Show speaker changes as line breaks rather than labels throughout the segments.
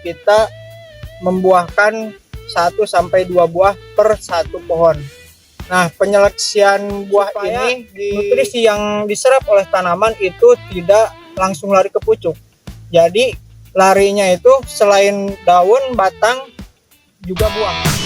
kita membuahkan 1 sampai 2 buah per satu pohon. Nah, penyeleksian buah ini nutrisi yang diserap oleh tanaman itu tidak langsung lari ke pucuk. Jadi larinya itu selain daun, batang, juga buah.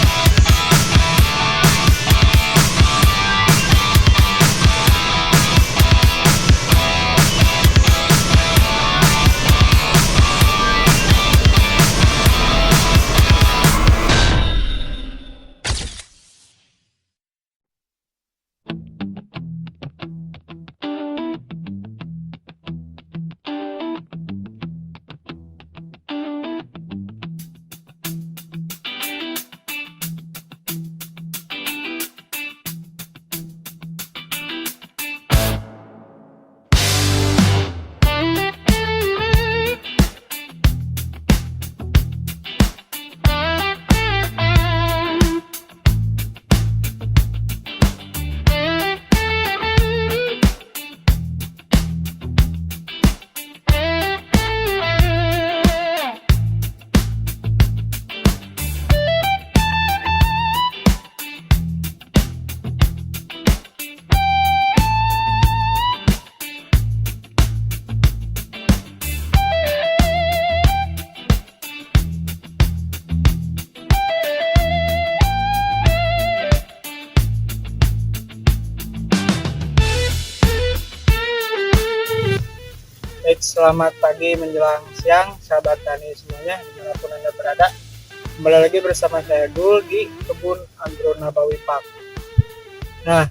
Baik, selamat pagi menjelang siang sahabat tani semuanya dimanapun Anda berada. Kembali lagi bersama saya Dul di kebun Andro Nabawi Park. Nah,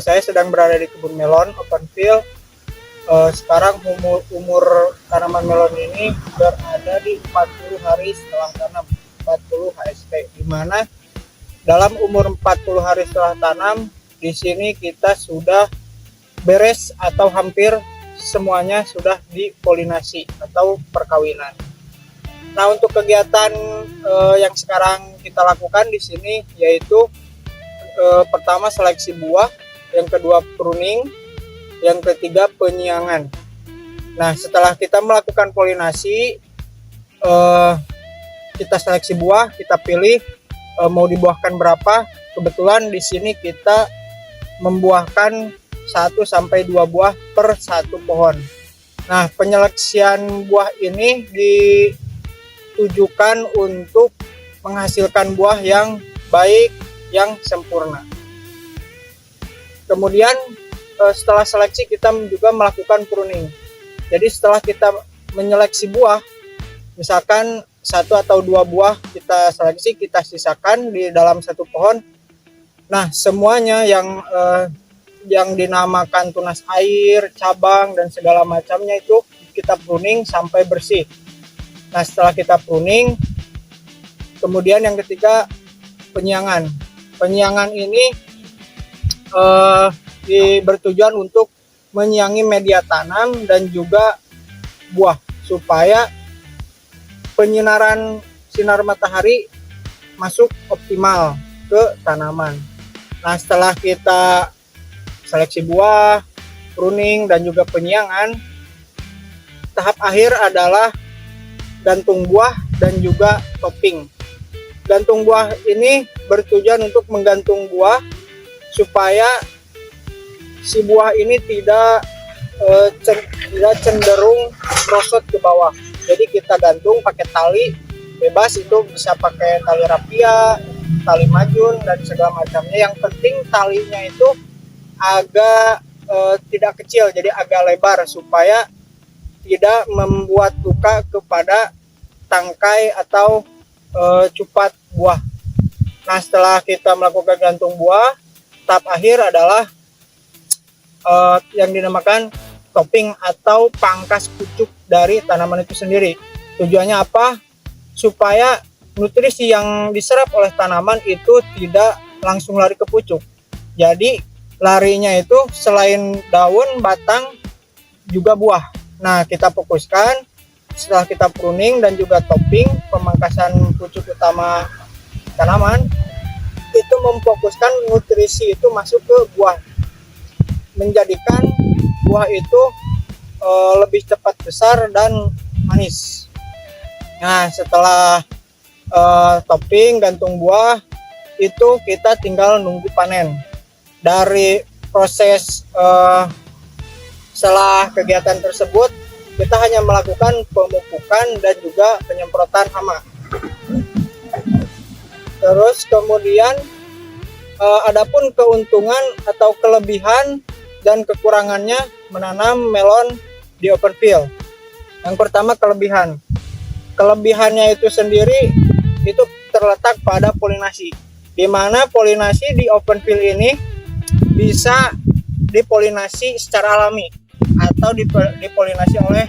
saya sedang berada di kebun melon open field. Sekarang umur tanaman melon ini berada di 40 hari setelah tanam, 40 HST, di mana dalam umur 40 hari setelah tanam di sini kita sudah beres atau hampir semuanya sudah dipolinasi atau perkawinan. Nah, untuk kegiatan yang sekarang kita lakukan di sini yaitu pertama seleksi buah, yang kedua pruning, yang ketiga penyiangan. Nah, setelah kita melakukan polinasi, kita seleksi buah, kita pilih mau dibuahkan berapa. Kebetulan di sini kita membuahkan 1 sampai 2 buah per satu pohon. Nah, penyeleksian buah ini ditujukan untuk menghasilkan buah yang baik, yang sempurna. Kemudian setelah seleksi kita juga melakukan pruning. Jadi setelah kita menyeleksi buah, misalkan 1 atau 2 buah kita seleksi, kita sisakan di dalam satu pohon. Nah, semuanya yang dinamakan tunas air, cabang, dan segala macamnya itu kita pruning sampai bersih. Nah, setelah kita pruning, kemudian yang ketiga penyiangan. Penyiangan ini bertujuan untuk menyiangi media tanam dan juga buah supaya penyinaran sinar matahari masuk optimal ke tanaman. Nah, setelah kita seleksi buah, pruning, dan juga penyiangan, tahap akhir adalah gantung buah dan juga topping. Gantung buah ini bertujuan untuk menggantung buah supaya si buah ini tidak cenderung merosot ke bawah. Jadi kita gantung pakai tali bebas, itu bisa pakai tali rapia, tali majun, dan segala macamnya. Yang penting talinya itu agak tidak kecil, jadi agak lebar supaya tidak membuat luka kepada tangkai atau cupat buah. Nah, setelah kita melakukan gantung buah, tahap akhir adalah yang dinamakan topping atau pangkas pucuk dari tanaman itu sendiri. Tujuannya apa? Supaya nutrisi yang diserap oleh tanaman itu tidak langsung lari ke pucuk. Jadi larinya itu selain daun, batang, juga buah. Nah, kita fokuskan setelah kita pruning dan juga topping, pemangkasan pucuk utama tanaman, itu memfokuskan nutrisi itu masuk ke buah, menjadikan buah itu lebih cepat besar dan manis. Nah, setelah topping gantung buah itu kita tinggal nunggu panen. Dari proses setelah kegiatan tersebut kita hanya melakukan pemupukan dan juga penyemprotan hama. Terus kemudian adapun keuntungan atau kelebihan dan kekurangannya menanam melon di open field. Yang pertama kelebihannya itu sendiri itu terletak pada polinasi, di mana polinasi di open field ini bisa dipolinasi secara alami atau dipolinasi oleh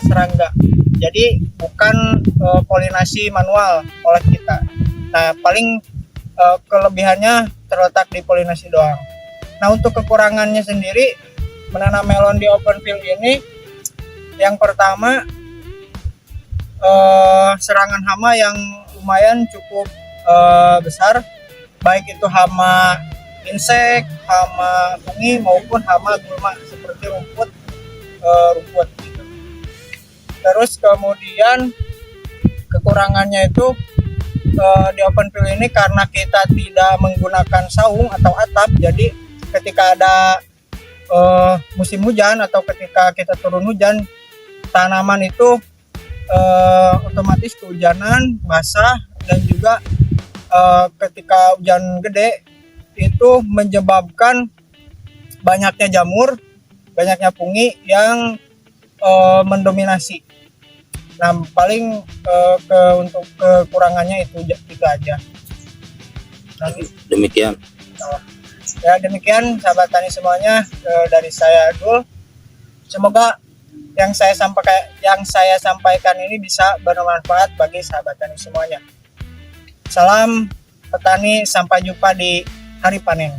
serangga. Jadi bukan polinasi manual oleh kita. Nah, paling kelebihannya terletak di polinasi doang. Nah, untuk kekurangannya sendiri menanam melon di open field ini, yang pertama serangan hama yang lumayan cukup besar, baik itu hama insek, hama fungi maupun hama gulma seperti rumput gitu. Terus kemudian kekurangannya itu di open field ini karena kita tidak menggunakan saung atau atap, jadi ketika ada musim hujan atau ketika kita turun hujan, tanaman itu otomatis kehujanan, basah, dan juga ketika hujan gede itu menyebabkan banyaknya jamur, banyaknya fungi yang mendominasi. Nah, paling untuk kekurangannya itu aja. Nah,
Demikian.
Ya, demikian sahabat tani semuanya, dari saya Dul. Semoga yang saya sampaikan ini bisa bermanfaat bagi sahabat tani semuanya. Salam petani, sampai jumpa di hari panen.